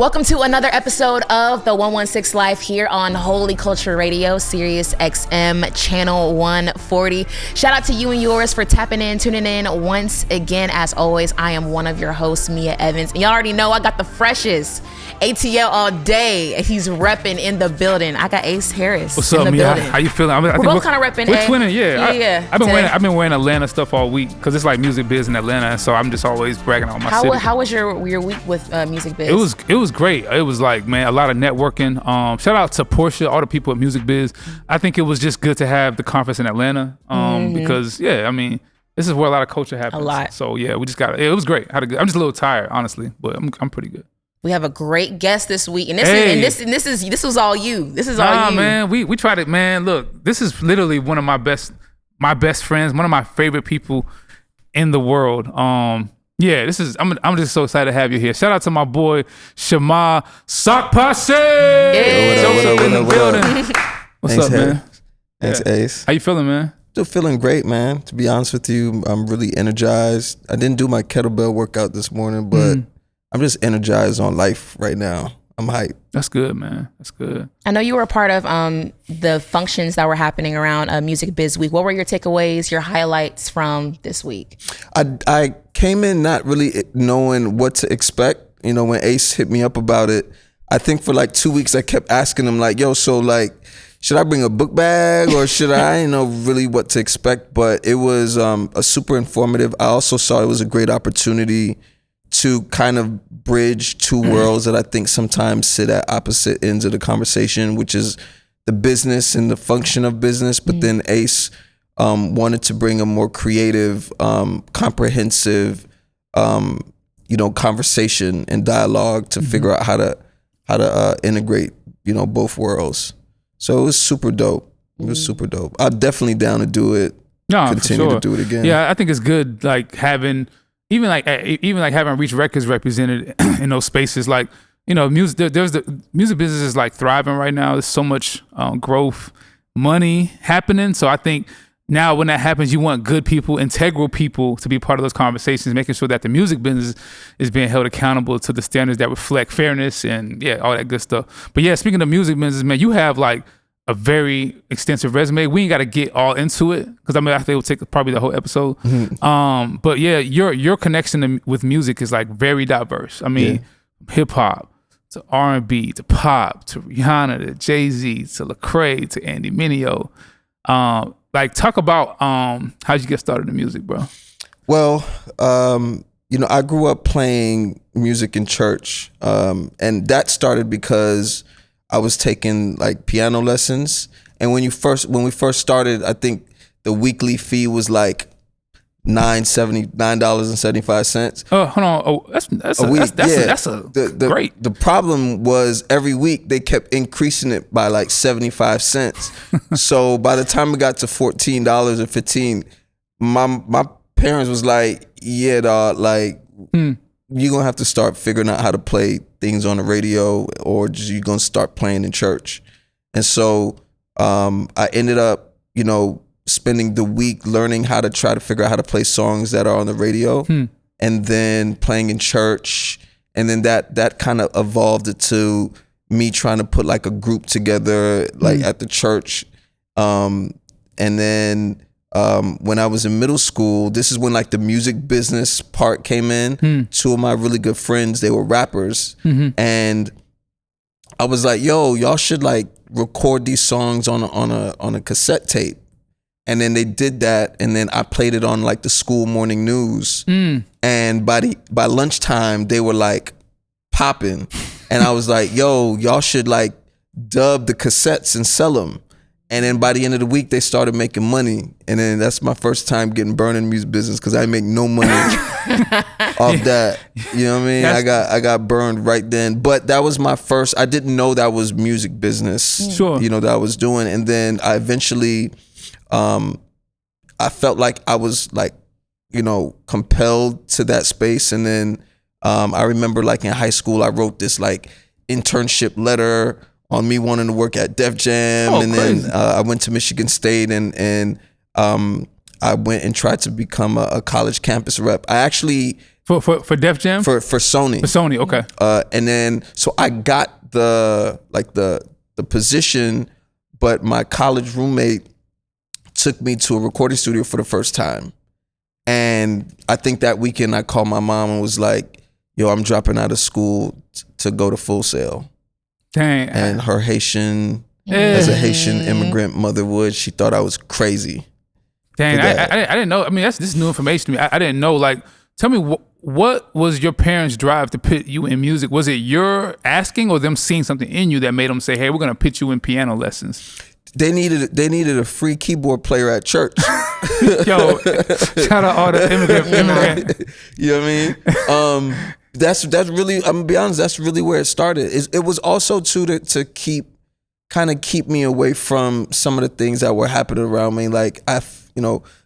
Welcome to another episode of the 116 Life here on Holy Culture Radio, Sirius XM Channel 140. Shout out to you and yours for tapping in, tuning in once again. As always, I am one of your hosts, Meah Evans. And y'all already know I got the freshest ATL all day. He's repping in the building. I got Ace Harris. What's up, Meah? How you feeling? We're both kind of repping. We're twinning, yeah. Yeah. I've been wearing Atlanta stuff all week because it's like music biz in Atlanta, so I'm just always bragging on my city. How was your week with music biz? It was great. It was like, man, a lot of networking. Shout out to Portia, all the people at Music Biz. I think it was just good to have the conference in Atlanta because, yeah, I mean, this is where a lot of culture happens. A lot. So yeah, we just it was great. I'm just a little tired, honestly, but I'm pretty good. We have a great guest this week, and this was all you. This is all you. Man, we tried it, man. Look, this is literally one of my best friends, one of my favorite people in the world. Yeah, I'm just so excited to have you here. Shout out to my boy Shema Sak Pase. What up? What's up, man? Thanks, Ace. How you feeling, man? Still feeling great, man. To be honest with you, I'm really energized. I didn't do my kettlebell workout this morning, but I'm just energized on life right now. I'm hyped. That's good, man. That's good. I know you were a part of the functions that were happening around Music Biz Week. What were your takeaways, your highlights from this week? I came in not really knowing what to expect. You know, when Ace hit me up about it, I think for like 2 weeks I kept asking him like, yo, so like, should I bring a book bag or should I didn't know really what to expect, but it was a super informative. I also saw it was a great opportunity to kind of bridge two worlds that I think sometimes sit at opposite ends of the conversation, which is the business and the function of business. But then Ace wanted to bring a more creative, comprehensive, conversation and dialogue to figure out how to integrate, both worlds. So it was super dope. It was super dope. I'm definitely down to do it. No, continue for sure. to do it again. Yeah, I think it's good, like having. Even like having Reach Records represented in those spaces, like music. There's the music business is like thriving right now. There's so much growth, money happening. So I think now when that happens, you want good people, integral people, to be part of those conversations, making sure that the music business is being held accountable to the standards that reflect fairness and all that good stuff. But yeah, speaking of music business, man, you have like a very extensive resume. We ain't got to get all into it because I think it will take probably the whole episode. But yeah, your connection with music is like very diverse. I mean, hip hop to R&B to pop to Rihanna to Jay-Z to Lecrae to Andy Mineo. Like talk about how'd you get started in music, bro? Well, I grew up playing music in church, and that started because I was taking like piano lessons, and when we first started, I think the weekly fee was like $9.75. Oh, hold on. Oh, that's a week. That's great. The problem was every week they kept increasing it by like 75 cents. So by the time it got to $14 or $15, my parents was like, "Yeah, dog, like you're gonna have to start figuring out how to play things on the radio, or just you're gonna start playing in church." And so I ended up, spending the week learning how to try to figure out how to play songs that are on the radio, and then playing in church. And then that kind of evolved into me trying to put like a group together, like at the church. And then when I was in middle school, this is when like the music business part came in. Two of my really good friends, they were rappers, and I was like, "Yo, y'all should like record these songs on a cassette tape." And then they did that, and then I played it on like the school morning news. And by lunchtime, they were like popping, and I was like, "Yo, y'all should like dub the cassettes and sell them." And then by the end of the week, they started making money. And then that's my first time getting burned in the music business because I make no money off that. You know what I mean? I got burned right then. But that was my first, I didn't know that was music business, that I was doing. And then I eventually, I felt like I was like, compelled to that space. And then I remember like in high school, I wrote this like internship letter on me wanting to work at Def Jam. And crazy. Then I went to Michigan State and I went and tried to become a college campus rep. I actually For Def Jam? For Sony. For Sony, okay. And then so I got the position, but my college roommate took me to a recording studio for the first time. And I think that weekend I called my mom and was like, yo, I'm dropping out of school to go to Full Sail. Dang. And her Haitian, as a Haitian immigrant mother would, she thought I was crazy. Dang, I didn't know. I mean, this is new information to me. I didn't know. Like, tell me, what was your parents' drive to put you in music? Was it your asking or them seeing something in you that made them say, hey, we're going to put you in piano lessons? They needed a free keyboard player at church. Yo, shout out all the immigrant. You know what I mean? That's really, I'm gonna be honest, that's really where it started. It was also too to keep me away from some of the things that were happening around me. Like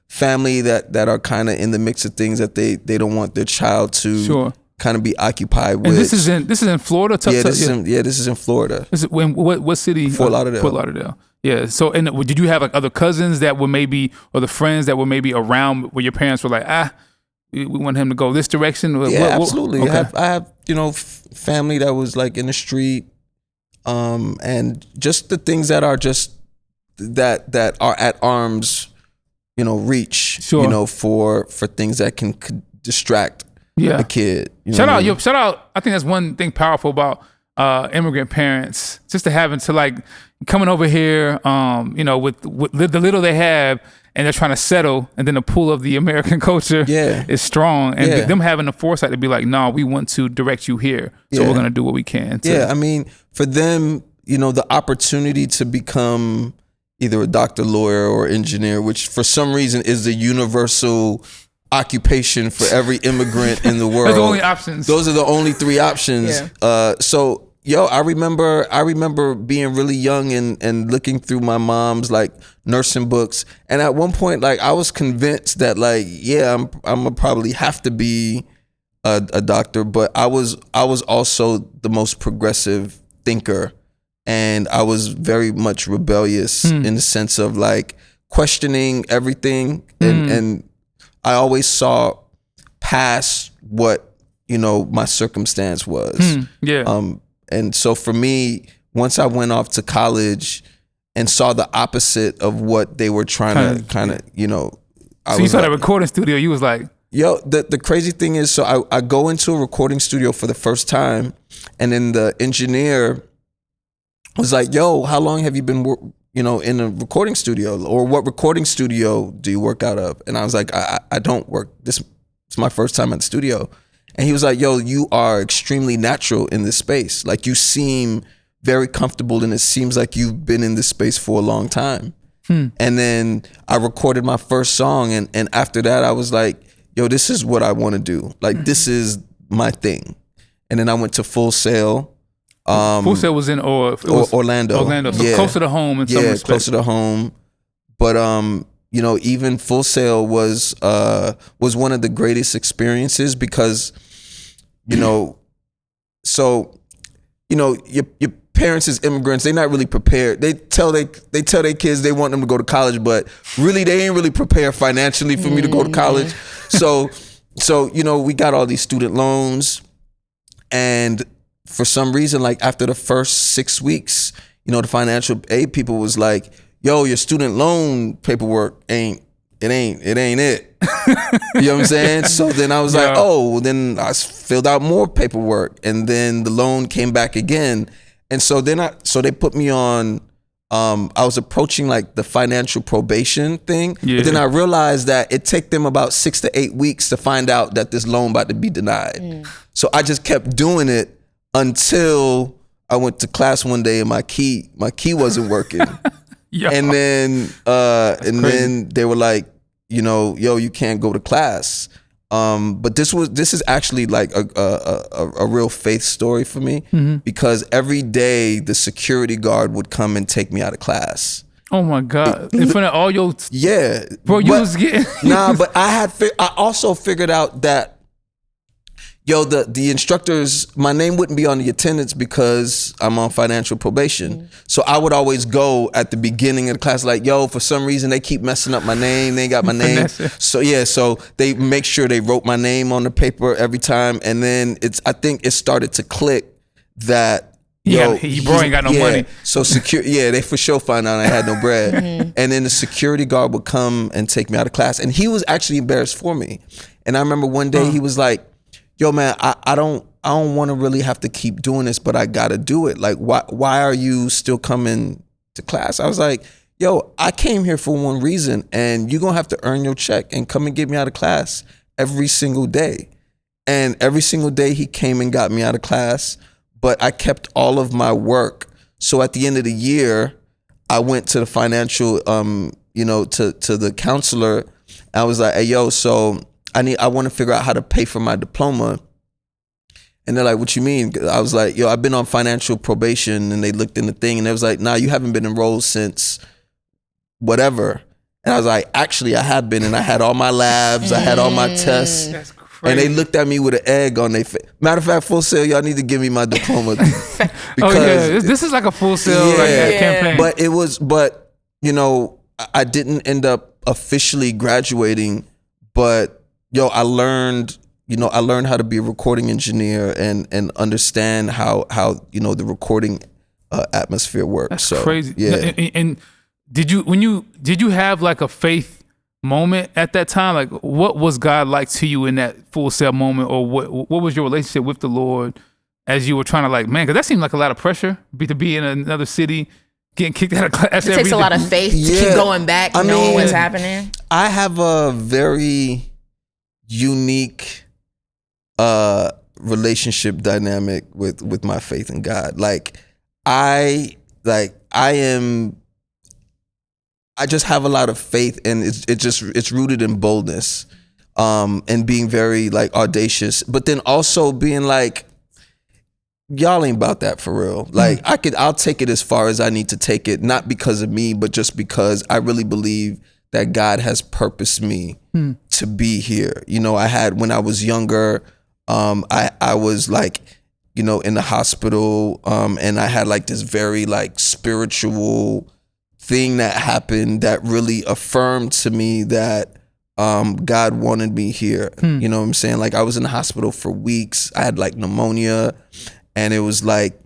family that are kind of in the mix of things that they don't want their child to kind of be occupied with. And this is in Florida. This is in Florida. Is it what city? Fort Lauderdale. Fort Lauderdale. Yeah. So, and did you have like other cousins that were maybe, or the friends that were maybe around where your parents were like, we want him to go this direction? Yeah, absolutely. Okay. I have family that was like in the street, and just the things that are just that are at arm's reach. Sure. For things that can distract a kid. Shout out. I think that's one thing powerful about immigrant parents, just to having to like coming over here, with the little they have, and they're trying to settle, and then the pull of the American culture is strong, and them having the foresight to be like, no, we want to direct you here, so we're gonna do what we can. I mean, for them, the opportunity to become either a doctor, lawyer, or engineer, which for some reason is the universal occupation for every immigrant in the world. Those are the only options. Those are the only three options. Yeah. I remember being really young and looking through my mom's like nursing books, and at one point, like I was convinced that like, I'm gonna probably have to be a doctor, but I was also the most progressive thinker, and I was very much rebellious in the sense of like questioning everything, and I always saw past what my circumstance was. And so for me, once I went off to college and saw the opposite of what they were trying to kind of, So you saw that recording studio, you was like, yo, the crazy thing is, so I go into a recording studio for the first time, and then the engineer was like, yo, how long have you been, in a recording studio, or what recording studio do you work out of? And I was like, I don't work, it's my first time at the studio. And he was like, yo, you are extremely natural in this space. Like, you seem very comfortable, and it seems like you've been in this space for a long time. And then I recorded my first song, and after that I was like, yo, this is what I want to do. Like, this is my thing. And then I went to Full Sail. Full Sail was in Orlando. Orlando, so closer to home in some respects. Yeah, closer to home. But even Full Sail was one of the greatest experiences because, your parents as immigrants, they're not really prepared. They tell their kids they want them to go to college, but really they ain't really prepared financially for me to go to college. So we got all these student loans, and for some reason, like after the first 6 weeks, the financial aid people was like, yo, your student loan paperwork ain't it. You know what I'm saying? So then I was like, oh, then I filled out more paperwork, and then the loan came back again. And so they put me on, I was approaching like the financial probation thing. Yeah. But then I realized that it take them about 6 to 8 weeks to find out that this loan about to be denied. So I just kept doing it until I went to class one day and my key wasn't working. And then then they were like, yo, you can't go to class. But this is actually like a real faith story for me, because every day the security guard would come and take me out of class. Oh my God! In front of all your bro, was getting but I also figured out that Yo, the instructors, my name wouldn't be on the attendance because I'm on financial probation. So I would always go at the beginning of the class like, yo, for some reason they keep messing up my name. They ain't got my name. So they make sure they wrote my name on the paper every time. And then I think it started to click that, yo, you bro ain't got no money. So they for sure found out I had no bread. And then the security guard would come and take me out of class. And he was actually embarrassed for me. And I remember one day he was like, yo, man, I don't want to really have to keep doing this, but I gotta do it. Like, why are you still coming to class? I was like, yo, I came here for one reason, and you're gonna have to earn your check and come and get me out of class every single day. And every single day he came and got me out of class, but I kept all of my work. So at the end of the year, I went to the financial, to the counselor. I was like, hey, yo, so I want to figure out how to pay for my diploma. And they're like, what you mean? I was like, yo, I've been on financial probation. And they looked in the thing and they was like, nah, you haven't been enrolled since whatever. And I was like, actually, I have been. And I had all my labs. I had all my tests. That's crazy. And they looked at me with an egg on their face. Matter of fact, Full Sail, y'all need to give me my diploma. This is like a Full Sail campaign. But I didn't end up officially graduating, but yo, I learned how to be a recording engineer and understand how the recording atmosphere works. That's so crazy. Yeah. And did you have like a faith moment at that time? Like, what was God like to you in that Full Sail moment, or what was your relationship with the Lord as you were trying to, like, man, because that seemed like a lot of pressure to be in another city, getting kicked out of class. It takes a lot of faith to keep going back, knowing what's happening. I have a very unique relationship dynamic with my faith in God. I just have a lot of faith, and it's rooted in boldness, and being very like audacious, but then also being like, y'all ain't about that for real. Like, I'll take it as far as I need to take it, not because of me, but just because I really believe that God has purposed me to be here. I had, when I was younger, I was like, in the hospital, and I had like this very like spiritual thing that happened that really affirmed to me that God wanted me here. You know what I'm saying? Like, I was in the hospital for weeks. I had like pneumonia, and it was like,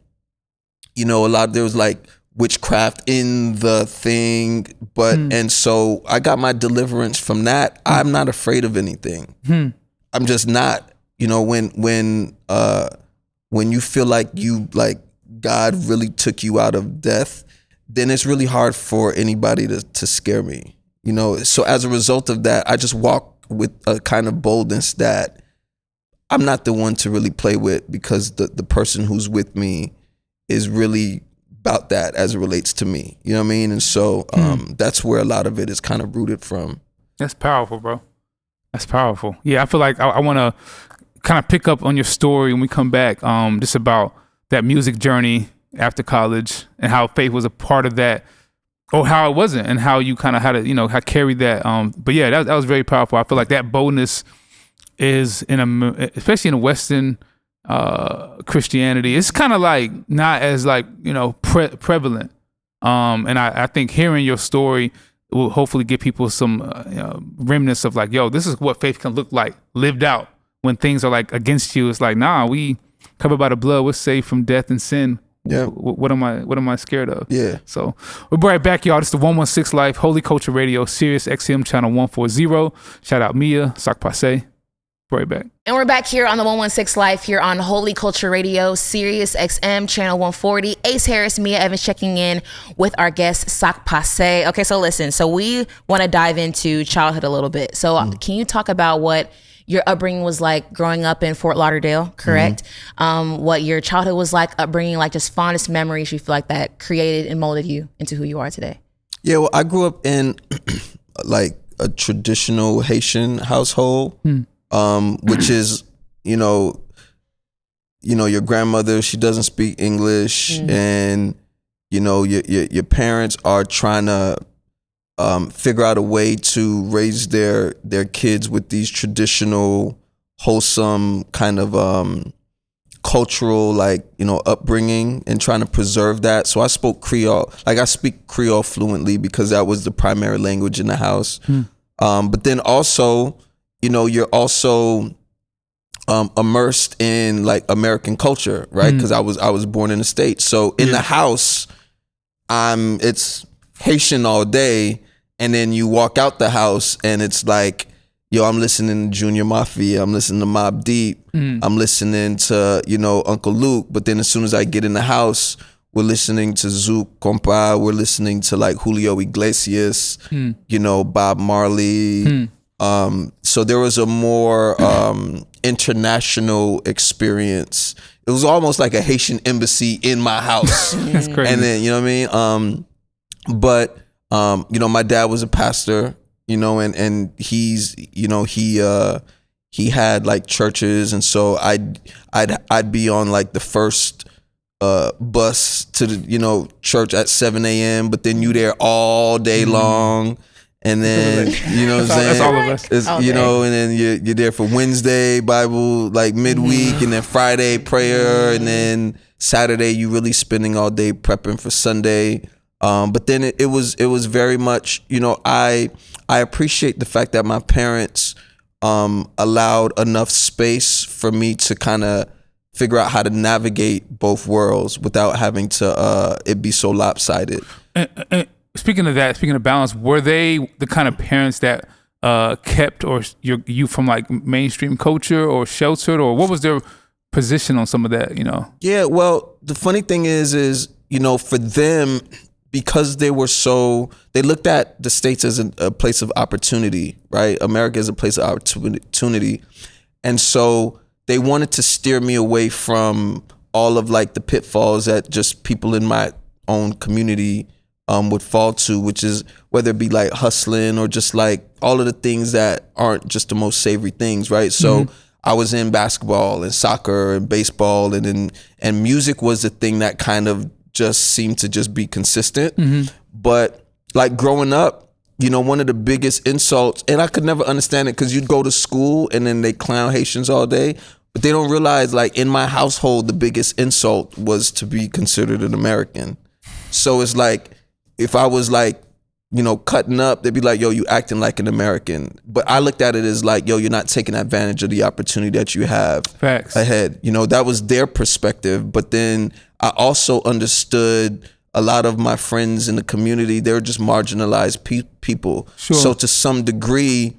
there was like witchcraft in the thing, and so I got my deliverance from that. I'm not afraid of anything. I'm just not. When you feel like God really took you out of death, then it's really hard for anybody to scare me. So as a result of that, I just walk with a kind of boldness that I'm not the one to really play with, because the person who's with me is really about that as it relates to me. You know what I mean? And so that's where a lot of it is kind of rooted from. That's powerful, bro. That's powerful. Yeah, I feel like I want to kind of pick up on your story when we come back, just about that music journey after college and how faith was a part of that, or how it wasn't, and how you kind of had to, how carried that. But yeah, that was very powerful. I feel like that boldness is especially in Western Christianity, it's kind of like not as like, prevalent. And I think hearing your story will hopefully give people some remnants of like, yo, this is what faith can look like lived out when things are like against you. It's like, nah, we covered by the blood, we're saved from death and sin. Yeah. What am I scared of? Yeah. So we'll be right back, y'all. This is the 116 Life, Holy Culture Radio, Sirius XM Channel 140. Shout out Meah, Sak Pase. Right back. And we're back here on the 116 Life here on Holy Culture Radio, Sirius XM Channel 140. Ace Harris, Meah Evans checking in with our guest, Sak Pase. Okay, so listen, so we want to dive into childhood a little bit. So can you talk about what your upbringing was like growing up in Fort Lauderdale, correct? What your childhood was like, upbringing, like just fondest memories you feel like that created and molded you into who you are today? Yeah, well, I grew up in like a traditional Haitian household. Which is, your grandmother, she doesn't speak English, and, your parents are trying to figure out a way to raise their kids with these traditional wholesome kind of cultural, like, upbringing, and trying to preserve that. So I spoke Creole. Like, I speak Creole fluently because that was the primary language in the house. But then also, you're also immersed in like American culture, right? Because I was born in the States. So in the house, it's Haitian all day, and then you walk out the house and it's like, yo, I'm listening to Junior Mafia, I'm listening to Mobb Deep, I'm listening to, Uncle Luke. But then as soon as I get in the house, we're listening to Zouk Compa, we're listening to like Julio Iglesias, Bob Marley. So there was a more international experience. It was almost like a Haitian embassy in my house. That's crazy. And then, you know what I mean? But my dad was a pastor, and he's, he had like churches, and so I'd be on like the first bus to the church at 7 a.m. But then you there all day long, and then what I'm saying, that's all of us. It's, and then you're there for Wednesday Bible like midweek, and then Friday prayer, and then Saturday you really spending all day prepping for Sunday. But then it was very much, I appreciate the fact that my parents allowed enough space for me to kind of figure out how to navigate both worlds without having to it be so lopsided. And speaking of balance, were they the kind of parents that kept you from like mainstream culture or sheltered, or what was their position on some of that? Yeah, well, the funny thing is for them, because they looked at the States as a place of opportunity, right? America is a place of opportunity. And so they wanted to steer me away from all of like the pitfalls that just people in my own community would fall to, which is whether it be like hustling or just like all of the things that aren't just the most savory things, right? So I was in basketball and soccer and baseball, and music was the thing that kind of just seemed to just be consistent. But like growing up, one of the biggest insults, and I could never understand it, because you'd go to school and then they clown Haitians all day, but they don't realize like in my household, the biggest insult was to be considered an American. So it's like, if I was like, cutting up, they'd be like, yo, you acting like an American. But I looked at it as like, yo, you're not taking advantage of the opportunity that you have ahead. That was their perspective. But then I also understood a lot of my friends in the community, they're just marginalized people. Sure. So to some degree,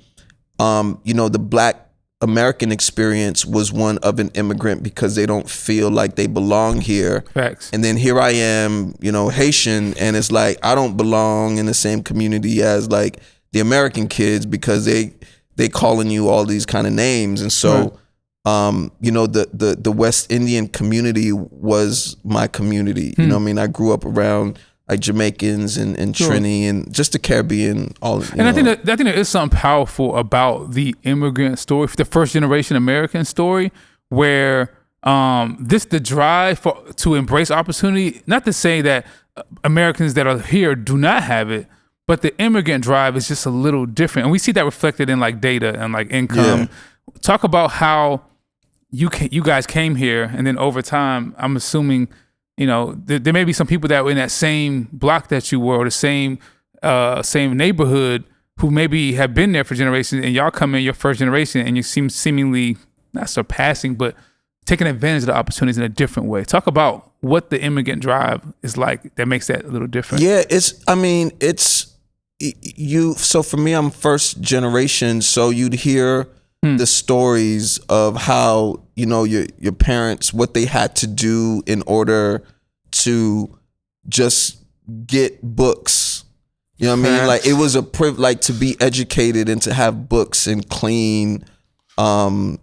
the Black American experience was one of an immigrant, because they don't feel like they belong here. Facts. And then here I am, Haitian, and it's like I don't belong in the same community as like the American kids, because they calling you all these kind of names. And so the West Indian community was my community. You know what I mean? I grew up around like Jamaicans and Trini and just the Caribbean. I think there is something powerful about the immigrant story, the first generation American story, where the drive to embrace opportunity. Not to say that Americans that are here do not have it, but the immigrant drive is just a little different, and we see that reflected in like data and like income. Talk about how you guys came here, and then over time, I'm assuming, there may be some people that were in that same block that you were, or the same neighborhood, who maybe have been there for generations, and y'all come in your first generation, and you seem seemingly not surpassing, but taking advantage of the opportunities in a different way. Talk about what the immigrant drive is like that makes that a little different. Yeah, so for me, I'm first generation, so you'd hear the stories of how, your parents, what they had to do in order to just get books. You know what I mean? Like, it was a privilege, like, to be educated and to have books and clean, school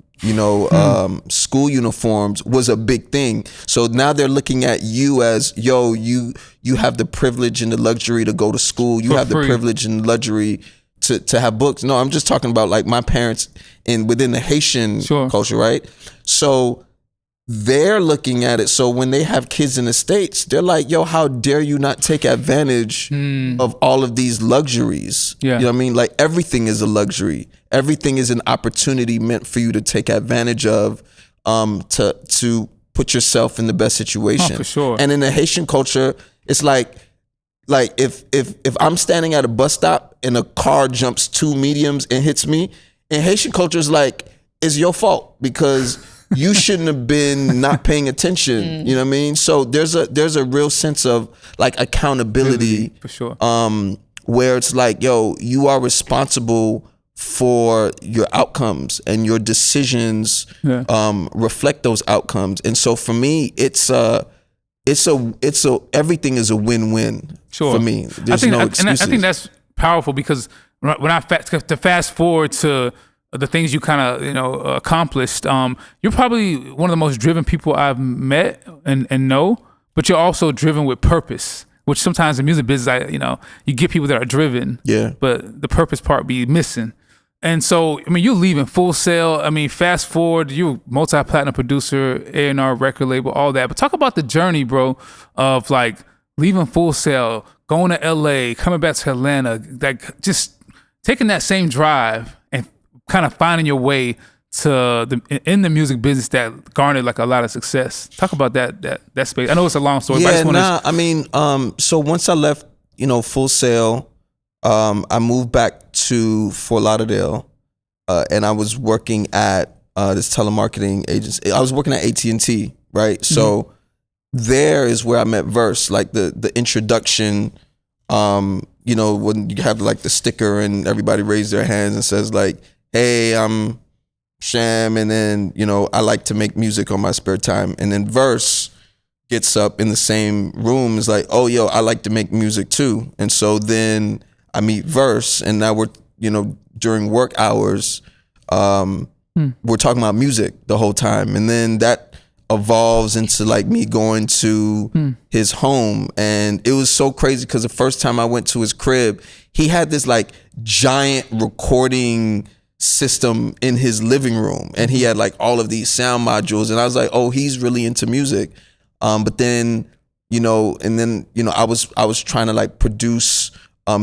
uniforms was a big thing. So now they're looking at you as, yo, you have the privilege and the luxury to go to school. You have the privilege and luxury to have books. No, I'm just talking about like my parents within the Haitian culture, right? So they're looking at it. So when they have kids in the States, they're like, yo, how dare you not take advantage of all of these luxuries? Yeah. You know what I mean? Like, everything is a luxury. everything is an opportunity meant for you to take advantage of, to put yourself in the best situation. For sure. And in the Haitian culture, it's like if I'm standing at a bus stop and a car jumps 2 mediums and hits me, in Haitian culture it's like, it's your fault because you shouldn't have been not paying attention. You know what I mean? So there's a real sense of like accountability, for sure. Where it's like, yo, you are responsible for your outcomes and your decisions reflect those outcomes. And so for me, it's everything is a win-win for me. There's no excuses. I think that's powerful because when I fast forward to the things you kind of accomplished, you're probably one of the most driven people I've met and know, but you're also driven with purpose, which sometimes in music business, you get people that are driven, but the purpose part be missing. And so, I mean, you're leaving Full Sail. I mean, fast forward, you're multi-platinum producer, A&R record label, all that. But talk about the journey, bro, of like leaving Full Sail, going to LA, coming back to Atlanta, like just taking that same drive and kind of finding your way to in the music business that garnered like a lot of success. Talk about that space. I know it's a long story, but I just want to... so once I left, Full Sail, I moved back to Fort Lauderdale, and I was working at this telemarketing agency. I was working at AT&T, right? So there is where I met Verse, like the introduction, when you have like the sticker and everybody raises their hands and says like, hey, I'm Sham, and then, I like to make music on my spare time. And then Verse gets up in the same room, is like, oh, yo, I like to make music too. And so then I meet Verse, and now we're, during work hours, we're talking about music the whole time. And then that evolves into like me going to his home. And it was so crazy because the first time I went to his crib, he had this like giant recording system in his living room. And he had like all of these sound modules. And I was like, oh, he's really into music. But then, I was trying to like produce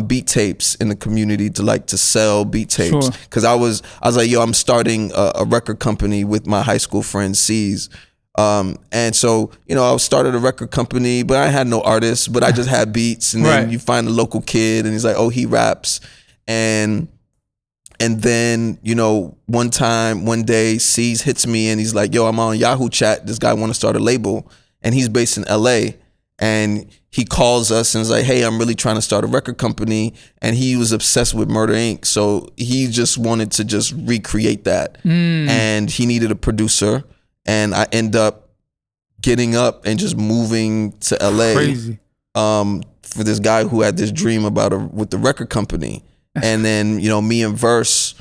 beat tapes in the community to sell beat tapes. Cause I was like, yo, I'm starting a record company with my high school friend C's. And so, I started a record company, but I had no artists, but I just had beats. And then you find a local kid and he's like, oh, he raps. And then, one day C's hits me and he's like, yo, I'm on Yahoo Chat. This guy want to start a label, and he's based in LA. And he calls us and is like, hey, I'm really trying to start a record company. And he was obsessed with Murder Inc. So he just wanted to just recreate that. And he needed a producer. And I end up getting up and just moving to LA. Crazy. For this guy who had this dream with the record company. And then, me and Verse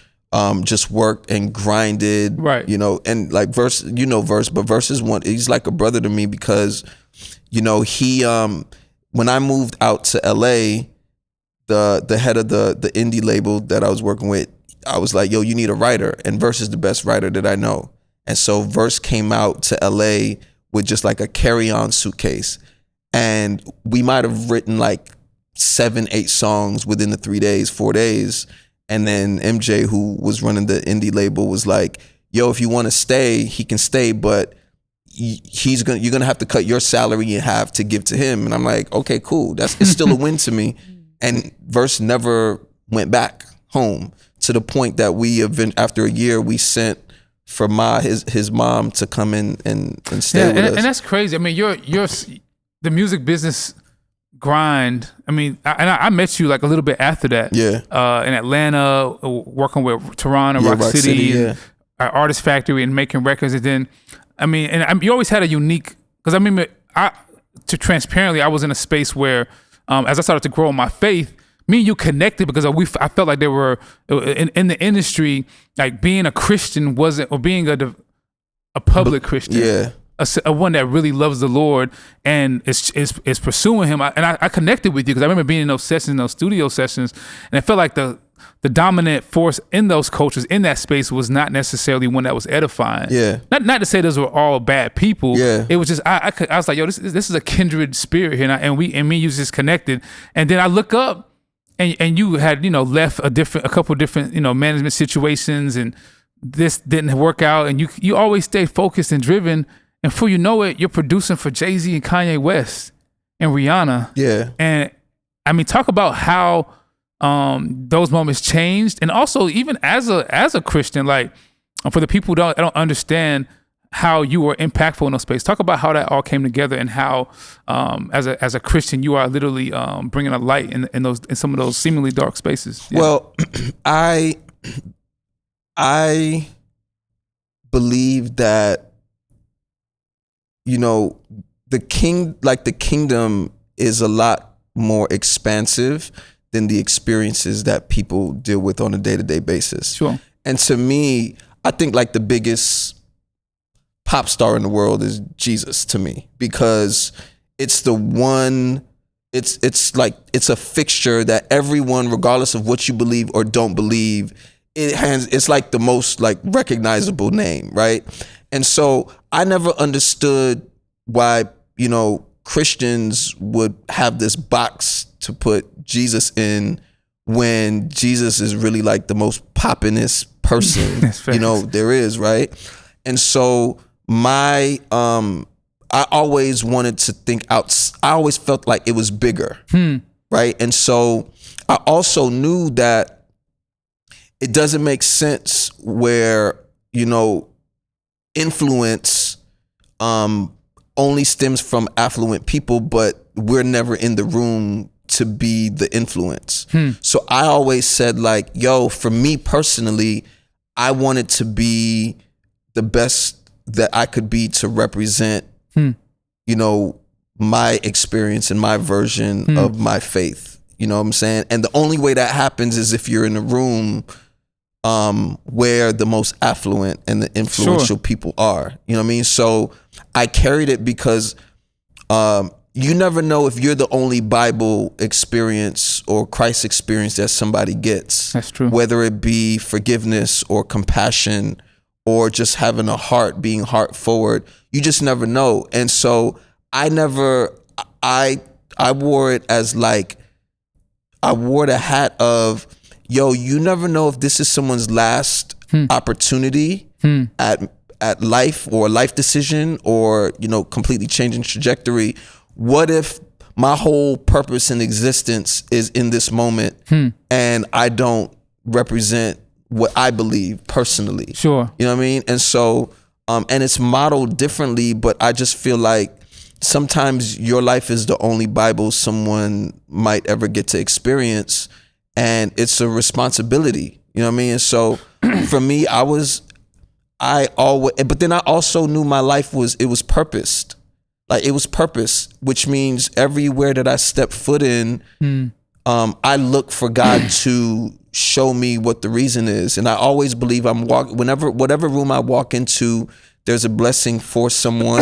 just worked and grinded. Right. And like Verse, Verse, but Verse is he's like a brother to me because he when I moved out to LA, the head of the indie label that I was working with, I was like, yo, you need a writer, and Verse is the best writer that I know. And so Verse came out to LA with just like a carry-on suitcase, and we might have written like 7-8 songs within the 4 days. And then MJ, who was running the indie label, was like, yo, if you want to stay, he can stay, but you're gonna have to cut your salary in half to give to him. And I'm like, okay, cool. It's still a win to me. And Verse never went back home, to the point that after a year we sent for his mom to come in and stay with us. And that's crazy. I mean, you're the music business grind. I mean, I met you like a little bit after that. Yeah. In Atlanta, working with Toronto, Rock City, Artist Factory, and making records. And then, I mean, you always had a unique, because I mean, transparently, I was in a space where, as I started to grow in my faith, me and you connected because I felt like there were in the industry, like being a Christian wasn't, or being a public Christian. Yeah. A one that really loves the Lord and is pursuing him. I connected with you because I remember being in those sessions, those studio sessions, and I felt like the dominant force in those cultures, in that space, was not necessarily one that was edifying. Yeah. Not to say those were all bad people. Yeah. It was just I was like, yo, this is a kindred spirit here, and me and you just connected. And then I look up, and you had, left a couple different, management situations, and this didn't work out, and you always stayed focused and driven, and before you know it, you're producing for Jay-Z and Kanye West and Rihanna. Yeah. And I mean, talk about how those moments changed, and also even as a Christian, like for the people who don't understand how you were impactful in those spaces. Talk about how that all came together, and how as a Christian you are literally bringing a light in some of those seemingly dark spaces. Yeah. Well, I believe that the kingdom is a lot more expansive than the experiences that people deal with on a day-to-day basis. Sure. And to me, I think like the biggest pop star in the world is Jesus to me, because it's the one, it's a fixture that everyone, regardless of what you believe or don't believe, it's like the most like recognizable name, right? And so I never understood why, Christians would have this box to put Jesus in when Jesus is really like the most poppinest person, there is, right? And so I always wanted to think out. I always felt like it was bigger, right? And so I also knew that it doesn't make sense where, influence only stems from affluent people, but we're never in the room to be the influence. So I always said like, for me personally, I wanted to be the best that I could be to represent, my experience and my version of my faith. You know what I'm saying? And the only way that happens is if you're in a room where the most affluent and the influential people are. You know what I mean? So I carried it because you never know if you're the only Bible experience or Christ experience that somebody gets. That's true. Whether it be forgiveness or compassion or just having a heart, being heart forward, you just never know. And so I wore it as like, I wore the hat of, you never know if this is someone's last opportunity at life or life decision or, completely changing trajectory. What if my whole purpose in existence is in this moment and I don't represent what I believe personally? Sure. You know what I mean? And so, and it's modeled differently, but I just feel like sometimes your life is the only Bible someone might ever get to experience, and it's a responsibility. You know what I mean? And so for me, but then I also knew my life was purposed. Like it was purpose, which means everywhere that I step foot in, I look for God to show me what the reason is. And I always believe whatever room I walk into, there's a blessing for someone.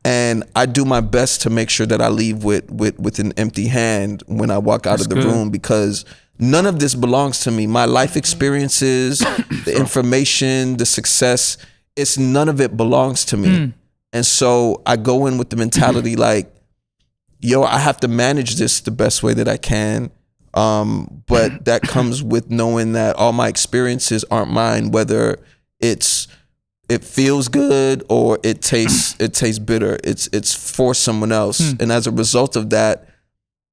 And I do my best to make sure that I leave with an empty hand when I walk out of the room, because none of this belongs to me. My life experiences, the information, the success, none of it belongs to me. And so I go in with the mentality like, I have to manage this the best way that I can. But that comes with knowing that all my experiences aren't mine, whether it feels good or it tastes bitter. It's for someone else. And as a result of that,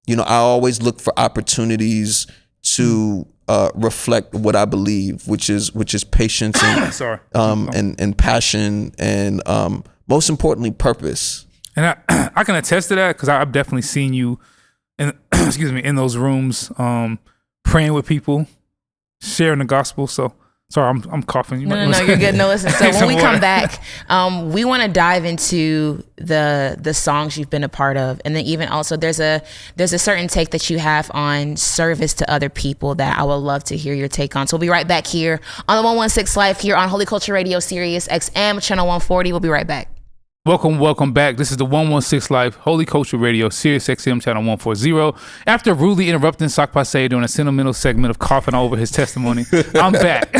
I always look for opportunities to reflect what I believe, which is patience and passion and most importantly, purpose. And I can attest to that because I've definitely seen you in those rooms, praying with people, sharing the gospel. So sorry, I'm coughing. No, you're good. No, listen. So when we come back, we want to dive into the songs you've been a part of, and then even also there's a certain take that you have on service to other people that I would love to hear your take on. So we'll be right back here on the 116 Live here on Holy Culture Radio, Sirius XM Channel 140. We'll be right back. Welcome back. This is the 116 Live, Holy Culture Radio, Sirius XM Channel 140. After rudely interrupting Sak Pase during a sentimental segment of coughing all over his testimony, I'm back.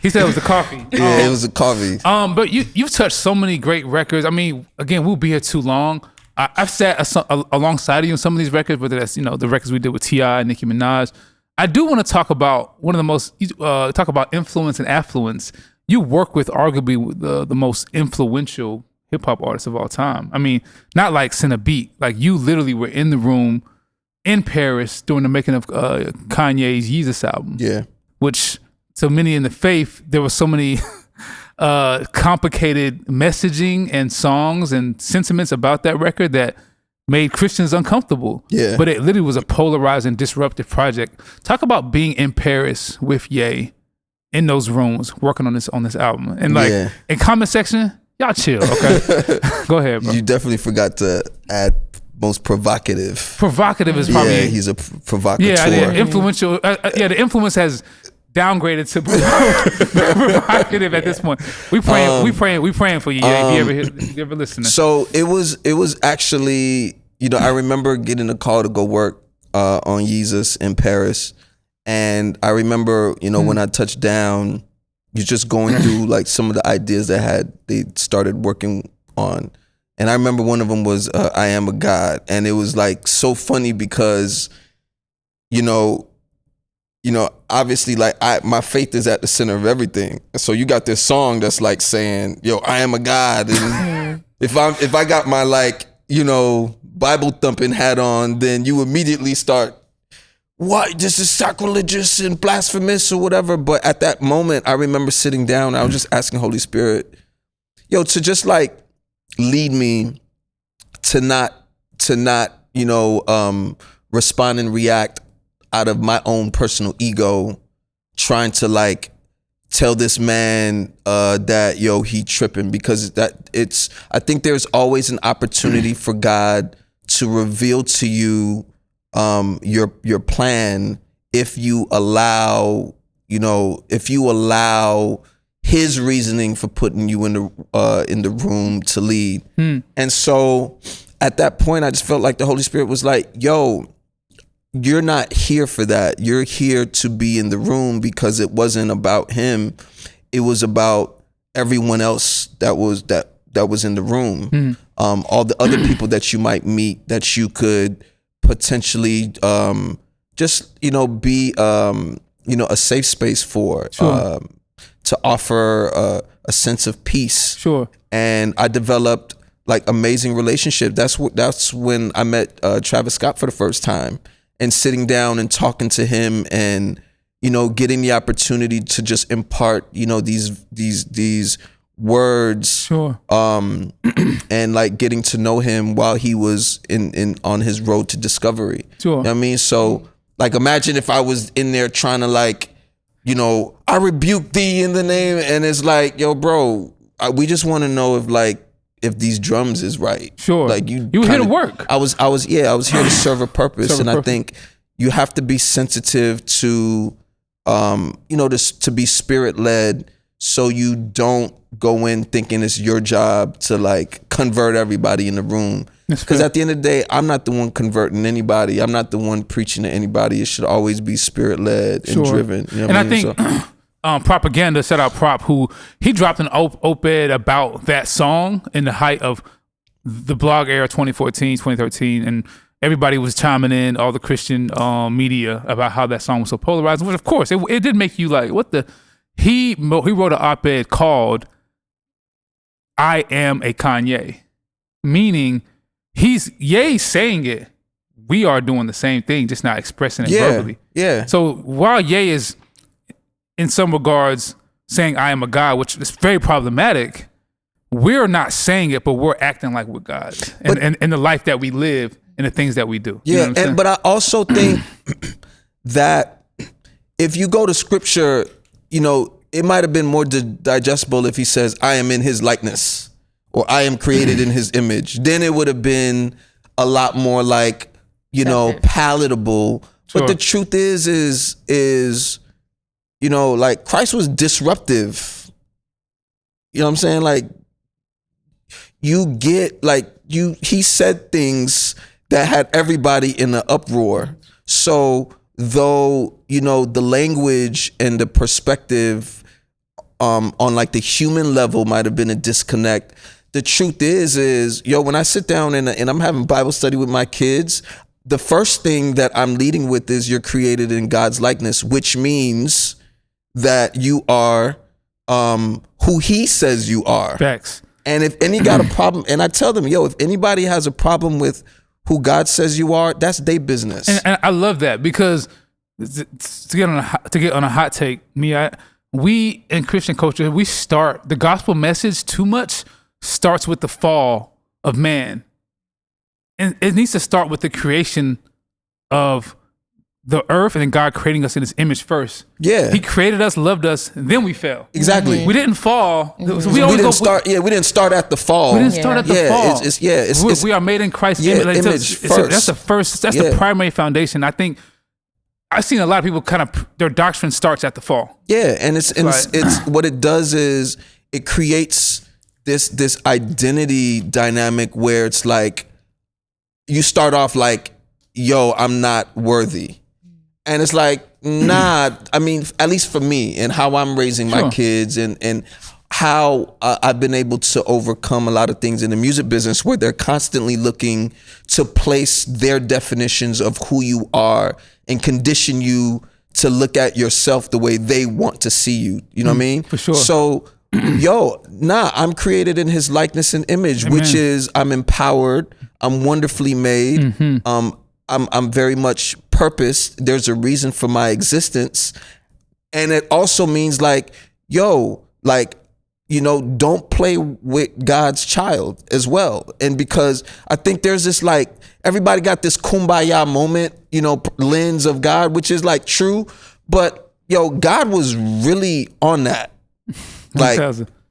He said it was the coffee. Yeah, it was the coffee. But you've touched so many great records. I mean, again, we'll be here too long, I've sat alongside you on some of these records, whether that's the records we did with T.I. and Nicki Minaj. I do want to talk about one of the most talk about influence and affluence. You work with arguably the most influential hip hop artists of all time. I mean, not like send a beat. Like you literally were in the room in Paris during the making of Kanye's Yeezus album. Yeah, which to many in the faith, there were so many complicated messaging and songs and sentiments about that record that made Christians uncomfortable. Yeah. But it literally was a polarizing, disruptive project. Talk about being in Paris with Ye in those rooms working on this album. And like in comment section, y'all chill, okay? Go ahead, bro. You definitely forgot to add most provocative. Provocative is probably... Yeah, he's a provocateur. Yeah, influential. The influence has downgraded to provocative at this point. We praying for you. Yeah, if you ever listening. So it was actually, I remember getting a call to go work on Yeezus in Paris, and I remember, when I touched down, you're just going through like some of the ideas they started working on, and I remember one of them was "I Am a God," and it was like so funny because, obviously, like my faith is at the center of everything. So you got this song that's like saying, "Yo, I am a God," and if I got my Bible thumping hat on, then you immediately start, "What? This is sacrilegious and blasphemous or whatever." But at that moment, I remember sitting down. I was just asking Holy Spirit, to just like lead me to not respond and react out of my own personal ego, trying to like tell this man that he tripping, because I think there's always an opportunity for God to reveal to you your plan if you allow his reasoning for putting you in the room to lead. And so at that point I just felt like the Holy Spirit was like, yo, you're not here for that. You're here to be in the room, because it wasn't about him. It was about everyone else that was in the room. All the other people that you might meet that you could potentially just be a safe space for, to offer a sense of peace. Sure. And I developed like amazing relationship. That's when I met Travis Scott for the first time, and sitting down and talking to him, and getting the opportunity to just impart these words. Sure. And like getting to know him while he was on his road to discovery. Sure. You know what I mean? So like imagine if I was in there trying to like, I rebuke thee in the name, and it's like, yo, bro, we just want to know if these drums is right. Sure. Like you were here to work. I was here to serve a purpose. I think you have to be sensitive to to be spirit led, so you don't go in thinking it's your job to like convert everybody in the room. Because at the end of the day, I'm not the one converting anybody. I'm not the one preaching to anybody. It should always be spirit led and driven. I think Propaganda, shout out Prop, who he dropped an op-ed about that song in the height of the blog era 2014, 2013, and everybody was chiming in, all the Christian media, about how that song was so polarizing, which of course, it did make you like, what the... He wrote an op-ed called "I Am a Kanye," meaning Ye's saying it, we are doing the same thing, just not expressing it verbally. Yeah. So while Ye is in some regards saying "I am a God," which is very problematic, we're not saying it, but we're acting like we're God, and the life that we live and the things that we do. Yeah, but I also think that if you go to scripture, it might have been more digestible if he says, "I am in his likeness," or "I am created in his image." Then it would have been a lot more like, palatable. Sure. But the truth is, like Christ was disruptive. You know what I'm saying? Like he said things that had everybody in an uproar. So though, the language and the perspective on like the human level might have been a disconnect, the truth is, yo, when I sit down and I'm having Bible study with my kids, the first thing that I'm leading with is you're created in God's likeness, which means that you are who he says you are. Facts. And if any got a problem, and I tell them, yo, if anybody has a problem with who God says you are, that's their business. And I love that, because to get on a hot take, we in Christian culture, we start the gospel message too much starts with the fall of man, and it needs to start with the creation of the earth and then God creating us in his image first. Yeah. He created us, loved us, and then we fell. Exactly. We didn't fall. We didn't start at the fall. We didn't start at the fall. We are made in Christ's image. That's the first, that's the primary foundation. I think I've seen a lot of people their doctrine starts at the fall. Yeah, and it's what it does is it creates this identity dynamic where it's like you start off like, yo, I'm not worthy. And it's like, nah, I mean, at least for me and how I'm raising my kids and how I've been able to overcome a lot of things in the music business where they're constantly looking to place their definitions of who you are and condition you to look at yourself the way they want to see you. You know what I mean? For sure. So, I'm created in his likeness and image, Amen. which is I'm empowered. I'm wonderfully made. Mm-hmm. I'm very much purposed. There's a reason for my existence. And it also means don't play with God's child as well. And because I think there's this everybody got this kumbaya moment, lens of God, which is true. But God was really on that.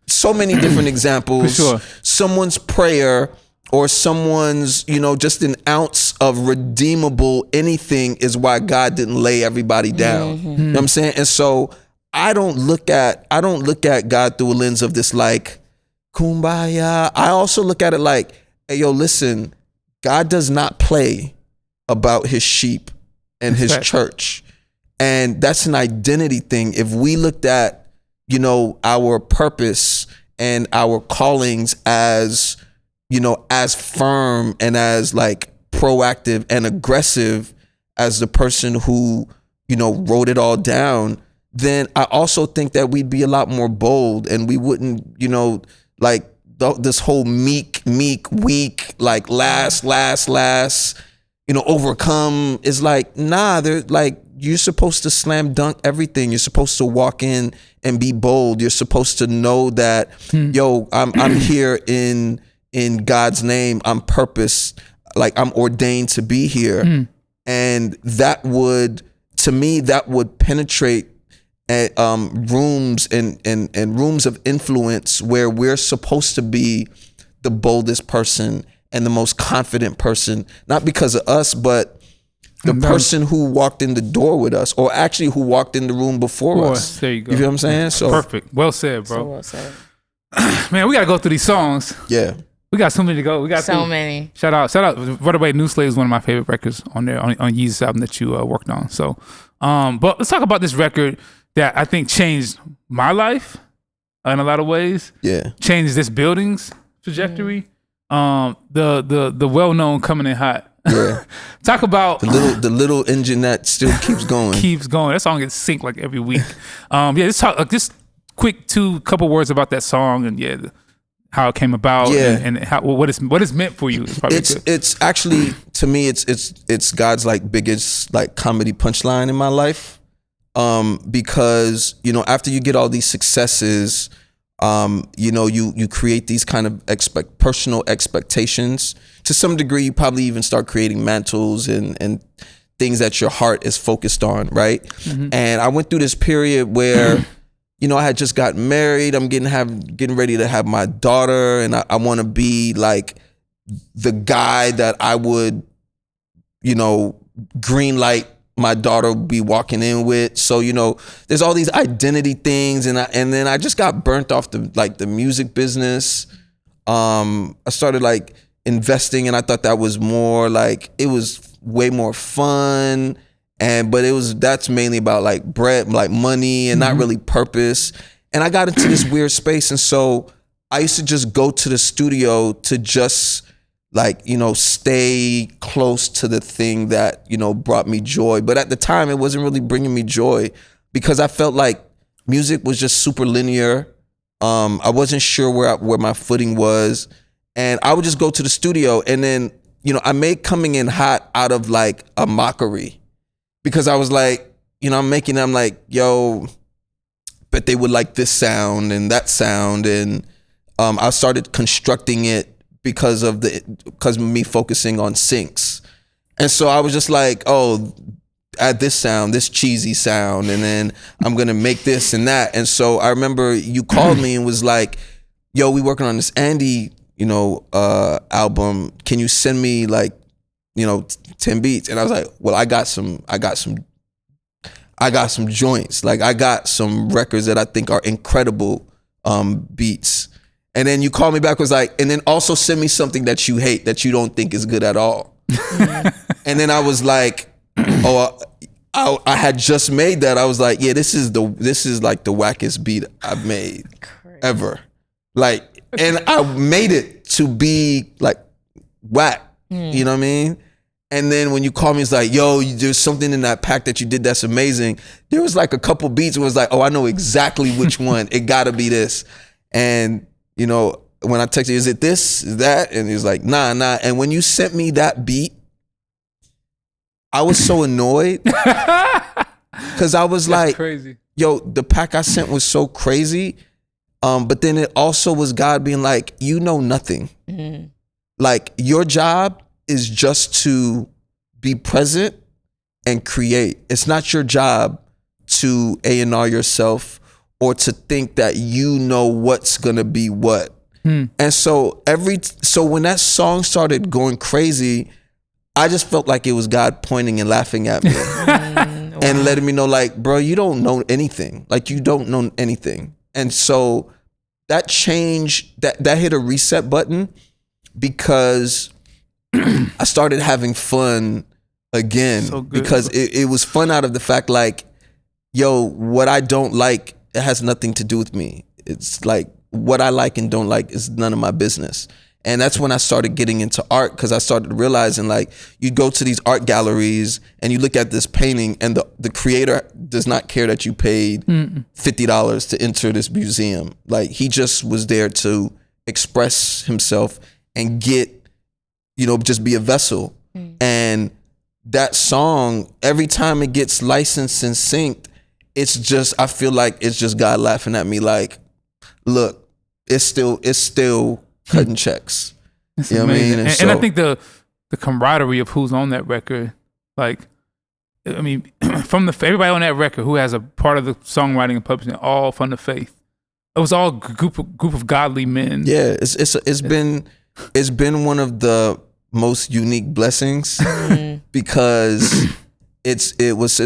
So many different examples. For sure. Someone's prayer or someone's, just an ounce of redeemable anything is why God didn't lay everybody down. Mm-hmm. You know what I'm saying? And so I don't look at God through a lens of this kumbaya. I also look at it hey, yo, listen, God does not play about his sheep and his church. And that's an identity thing. If we looked at, our purpose and our callings as firm and as proactive and aggressive as the person who, wrote it all down, then I also think that we'd be a lot more bold and we wouldn't, this whole meek, weak, last, overcome is they're you're supposed to slam dunk everything. You're supposed to walk in and be bold. You're supposed to know that, I'm here in God's name. I'm purpose. I'm ordained to be here. And that would penetrate at rooms and rooms of influence where we're supposed to be the boldest person and the most confident person, not because of us, but the person who walked in the door with us, or actually who walked in the room before us. There you go. You feel what I'm saying? So perfect. Well said, bro. So well said. Man, we gotta go through these songs. Yeah. We got so many to go. We got so many. Shout out. By the way, New Slave is one of my favorite records on there on Yeezus album that you worked on. So, but let's talk about this record that I think changed my life in a lot of ways. Yeah. Changed this building's trajectory. The well-known Coming In Hot. Yeah. Talk about the little engine that still keeps going. That song gets synced every week. Let's talk just quick couple words about that song and how it came about and how what it's meant for you. It's actually, to me, it's God's biggest comedy punchline in my life. Because after you get all these successes, you create these kind of personal expectations. To some degree, you probably even start creating mantles and things that your heart is focused on, right? Mm-hmm. And I went through this period where, I had just gotten married. I'm getting ready to have my daughter, and I want to be the guy that I would, green light my daughter be walking in with. So, there's all these identity things, and then I just got burnt off the music business. I started investing, and I thought that was more it was way more fun, but that's mainly about bread, money, and not really purpose. And I got into this weird space, and so I used to just go to the studio to just like, stay close to the thing that, brought me joy. But at the time, it wasn't really bringing me joy because I felt like music was just super linear. I wasn't sure where my footing was. And I would just go to the studio and then, I made Coming In Hot out of like a mockery because I was like, I'm like, yo, bet they would like this sound and that sound. And I started constructing it because of me focusing on syncs. And so I was just like, oh, add this sound, this cheesy sound, and then I'm gonna make this and that. And so I remember you called me and was like, yo, we working on this Andy, album. Can you send me like, 10 beats? And I was like, well, I got some joints. Like I got some records that I think are incredible beats. And then you called me back, was like, and then also send me something that you hate, that you don't think is good at all. And then I was like, oh, I had just made that. I was like, yeah, this is like the wackest beat I've made ever. Like, and I made it to be like whack. You know what I mean? And then when you call me, it's like, yo, there's something in that pack that you did that's amazing. There was like a couple beats where it was like, oh, I know exactly which one. It gotta be this. And when I texted you, is it this, is that? And he was like, nah. And when you sent me that beat, I was so annoyed because I was like, crazy. Yo, the pack I sent was so crazy. But then it also was God being like, you know nothing. Mm-hmm. Like your job is just to be present and create. It's not your job to A&R yourself or to think that you know what's gonna be what. And so when that song started going crazy, I just felt like it was God pointing and laughing at me and letting me know like, bro, you don't know anything. Like you don't know anything. And so that changed, that hit a reset button because I started having fun again. So good. Because it was fun out of the fact like, yo, what I don't like, it has nothing to do with me. It's like what I like and don't like is none of my business. And that's when I started getting into art because I started realizing like you go to these art galleries and you look at this painting and the creator does not care that you paid $50 to enter this museum. Like he just was there to express himself and get, just be a vessel. And that song, every time it gets licensed and synced, it's just, I feel like it's just God laughing at me like, look, it's still cutting checks. It's you know amazing. what I mean? And I think the camaraderie of who's on that record, like, I mean, from everybody on that record who has a part of the songwriting and publishing, all from the faith. It was all group of godly men. Yeah, it's been one of the most unique blessings because it was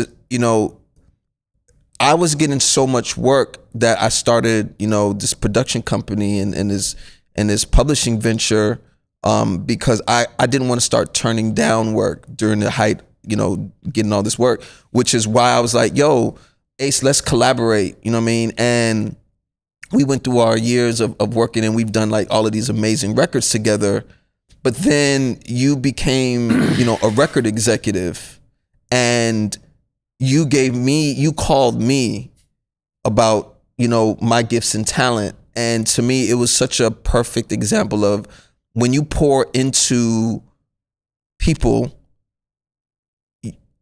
I was getting so much work that I started this production company and this publishing venture because I didn't want to start turning down work during the height getting all this work, which is why I was like, yo, Ace, let's collaborate, you know what I mean? And we went through our years of working and we've done like all of these amazing records together. But then you became, a record executive and you called me about, my gifts and talent. And to me, it was such a perfect example of when you pour into people,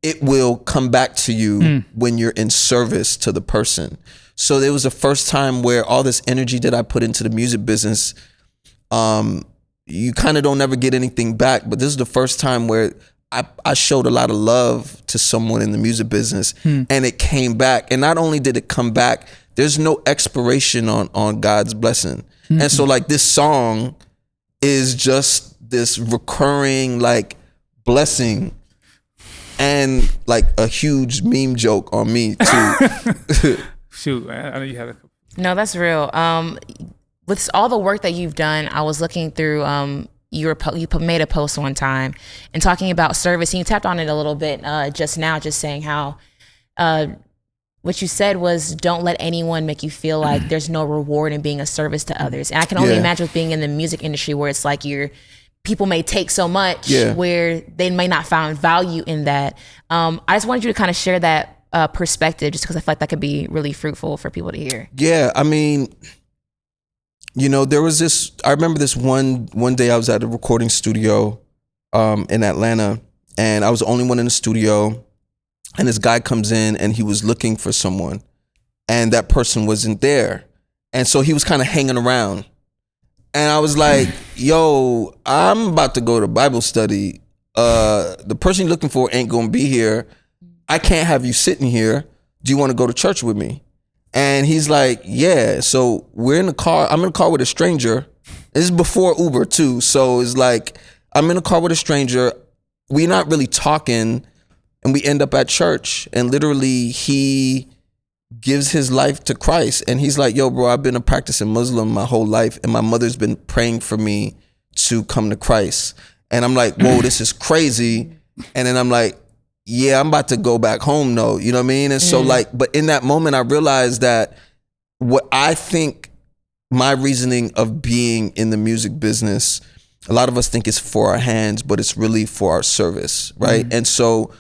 it will come back to you when you're in service to the person. So there was the first time where all this energy that I put into the music business, you kind of don't ever get anything back. But this is the first time where I showed a lot of love to someone in the music business and it came back. And not only did it come back, there's no expiration on God's blessing. And so like this song is just this recurring like blessing and like a huge meme joke on me too. Shoot, I know you had a... No, that's real. With all the work that you've done, I was looking through, you made a post one time and talking about service, and you tapped on it a little bit just now, just saying how what you said was, don't let anyone make you feel like there's no reward in being a service to others. And I can only imagine with being in the music industry where it's like people may take so much where they may not find value in that. I just wanted you to kind of share that perspective, just because I feel like that could be really fruitful for people to hear. Yeah, I mean, there was this, I remember this one day I was at a recording studio in Atlanta, and I was the only one in the studio, and this guy comes in and he was looking for someone, and that person wasn't there. And so he was kind of hanging around. And I was like, yo, I'm about to go to Bible study. The person you're looking for ain't gonna be here. I can't have you sitting here. Do you want to go to church with me? And he's like, yeah. So we're in the car. I'm in the car with a stranger. This is before Uber too. So it's like, I'm in a car with a stranger. We're not really talking, and we end up at church. And literally he gives his life to Christ. And he's like, yo, bro, I've been a practicing Muslim my whole life, and my mother's been praying for me to come to Christ. And I'm like, whoa, this is crazy. And then I'm like, yeah, I'm about to go back home though. You know what I mean? And so but in that moment, I realized that what I think my reasoning of being in the music business, a lot of us think it's for our hands, but it's really for our service, right? And so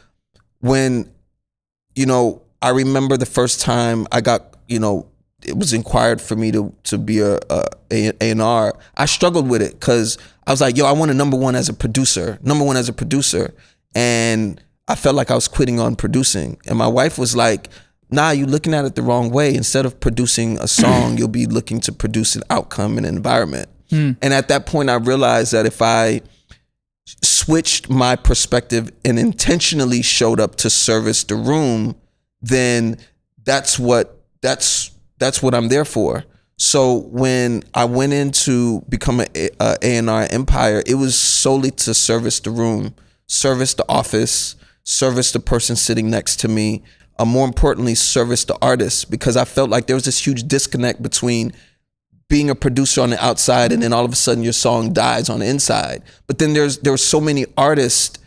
when, I remember the first time I got, it was inquired for me to be a A&R, I struggled with it because I was like, yo, I want a number one as a producer. And I felt like I was quitting on producing. And my wife was like, nah, you're looking at it the wrong way. Instead of producing a song, you'll be looking to produce an outcome and an environment. And at that point, I realized that if I switched my perspective and intentionally showed up to service the room, then that's what I'm there for. So when I went in to become an A&R Empire, it was solely to service the room, service the office, service the person sitting next to me, more importantly, service the artist, because I felt like there was this huge disconnect between being a producer on the outside and then all of a sudden your song dies on the inside. But then there were so many artists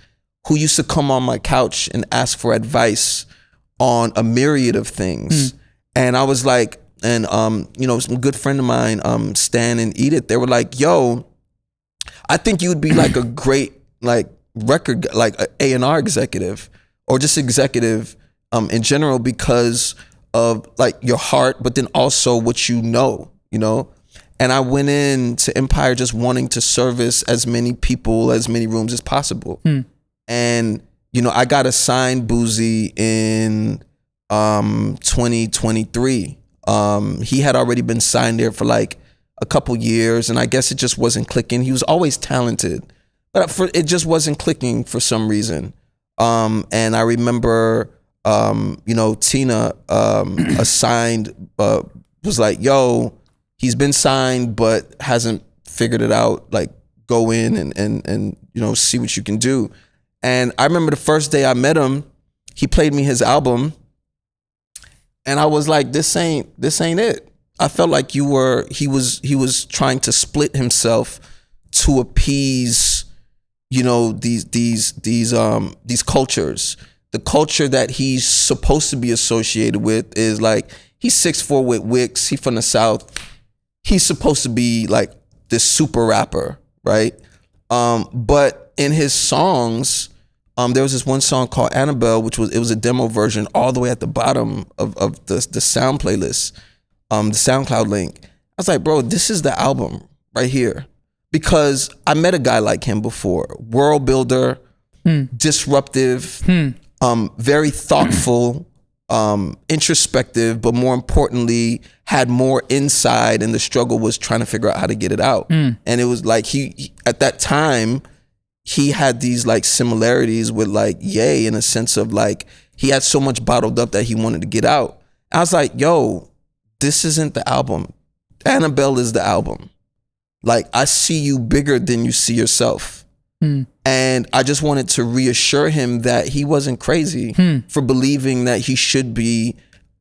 who used to come on my couch and ask for advice on a myriad of things. And I was like, and some good friend of mine, Stan and Edith, they were like, yo, I think you would be like a great record, like a A&R executive, or just executive in general, because of like your heart, but then also what you know. And I went into Empire just wanting to service as many people, as many rooms as possible. And I got assigned Boozy in 2023. He had already been signed there for like a couple years, and I guess it just wasn't clicking. He was always talented, but it just wasn't clicking for some reason. And I remember, Tina assigned, was like, yo, he's been signed but hasn't figured it out. Like, go in and see what you can do. And I remember the first day I met him, he played me his album, and I was like, this ain't it. I felt like he was trying to split himself to appease, these cultures. The culture that he's supposed to be associated with is like, he's 6'4" with Wicks, he from the South. He's supposed to be like this super rapper, right? But in his songs, there was this one song called Annabelle, it was a demo version all the way at the bottom of the sound playlist, the SoundCloud link. I was like, bro, this is the album right here. Because I met a guy like him before, world builder, disruptive, very thoughtful, introspective, but more importantly, had more inside, and the struggle was trying to figure out how to get it out. And it was like he at that time, he had these like similarities with like Ye, in a sense of like, he had so much bottled up that he wanted to get out. I was like, yo, this isn't the album. Annabelle is the album. Like, I see you bigger than you see yourself. And I just wanted to reassure him that he wasn't crazy for believing that he should be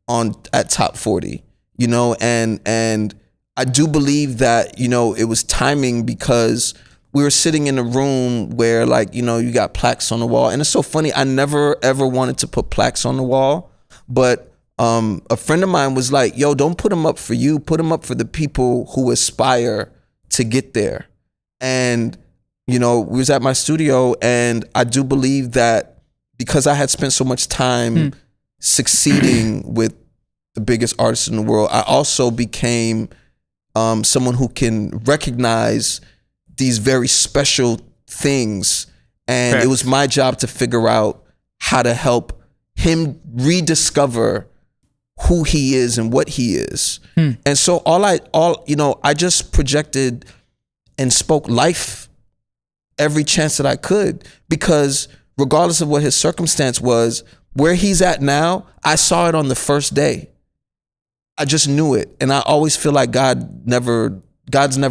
at top 40, and I do believe that, it was timing, because we were sitting in a room where like, you got plaques on the wall. And it's so funny, I never ever wanted to put plaques on the wall, but a friend of mine was like, yo, don't put him up for you, put him up for the people who aspire to get there. And, you know, we was at my studio, and I do believe that because I had spent so much time succeeding with the biggest artists in the world, I also became someone who can recognize these very special things. And it was my job to figure out how to help him rediscover who he is and what he is. And so I just projected and spoke life every chance that I could, because regardless of what his circumstance was, where he's at now, I saw it on the first day. I just knew it. And I always feel like God's never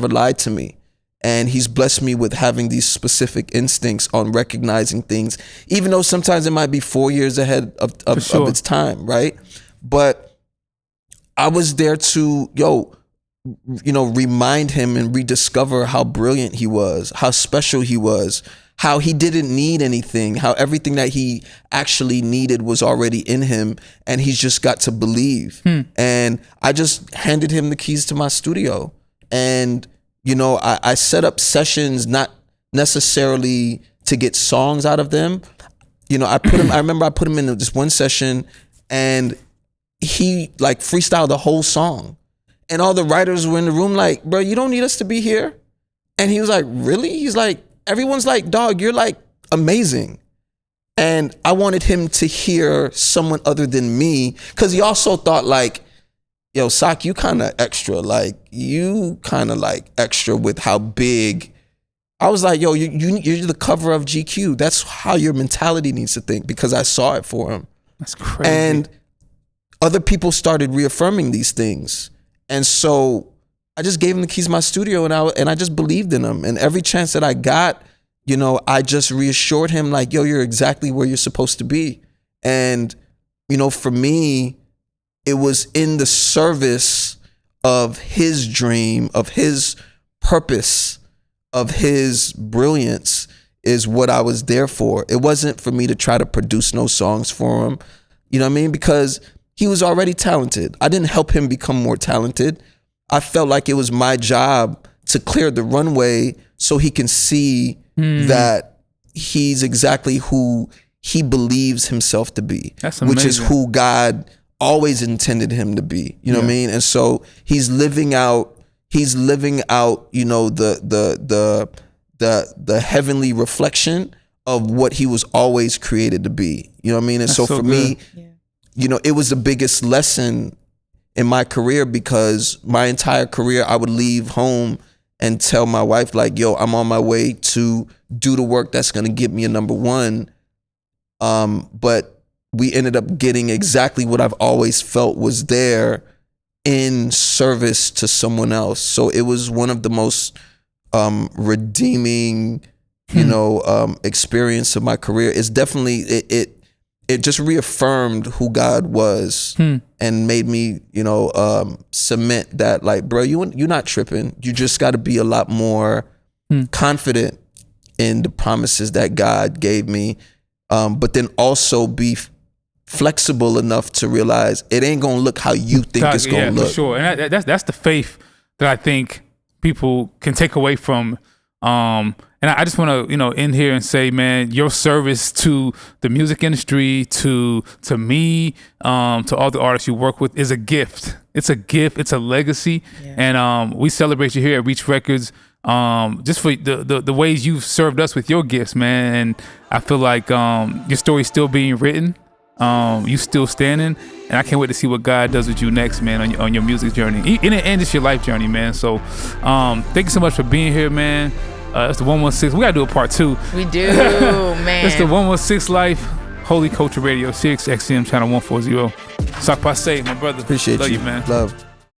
lied to me. And he's blessed me with having these specific instincts on recognizing things, even though sometimes it might be 4 years ahead of its time, right? But I was there to, remind him and rediscover how brilliant he was, how special he was, how he didn't need anything, how everything that he actually needed was already in him, and he's just got to believe. And I just handed him the keys to my studio. And, I set up sessions not necessarily to get songs out of them. I remember I put him in this one session, and he like freestyled the whole song. And all the writers were in the room like, bro, you don't need us to be here. And he was like, really? He's like, everyone's like, dog, you're like amazing. And I wanted him to hear someone other than me, because he also thought like, yo, Sak, you kind of extra. Like, you kind of like extra with how big. I was like, yo, you're the cover of GQ. That's how your mentality needs to think, because I saw it for him. That's crazy. And other people started reaffirming these things. And so I just gave him the keys to my studio, and I just believed in him. And every chance that I got, I just reassured him like, yo, you're exactly where you're supposed to be. And, for me, it was in the service of his dream, of his purpose, of his brilliance is what I was there for. It wasn't for me to try to produce no songs for him. You know what I mean? Because he was already talented. I didn't help him become more talented. I felt like it was my job to clear the runway so he can see that he's exactly who he believes himself to be. That's amazing. Which is who God always intended him to be. You know what I mean? And so he's living out, the heavenly reflection of what he was always created to be. You know what I mean? And so for me, it was the biggest lesson in my career, because my entire career I would leave home and tell my wife like, yo, I'm on my way to do the work that's going to get me a number one. But we ended up getting exactly what I've always felt was there in service to someone else. So it was one of the most redeeming, experience of my career. It's definitely, it just reaffirmed who God was and made me, cement that like, bro, you're not tripping. You just got to be a lot more confident in the promises that God gave me. But then also be flexible enough to realize it ain't gonna look how you think it's gonna look. For sure. And that's the faith that I think people can take away from. And I just want to end here and say, man, your service to the music industry, to me, to all the artists you work with is a gift. It's a gift. It's a legacy. And we celebrate you here at Reach Records. Just for the ways you've served us with your gifts, man. And I feel like your story's still being written. You still standing, and I can't wait to see what God does with you next, man, on your music journey, and just your life journey, man. So thank you so much for being here, man. It's the 116. We gotta do a part 2. We do, man. It's the 116 Life, Holy Culture Radio, Sirius XM Channel 140. Sak Pase, my brother. Appreciate Love you, man. Love.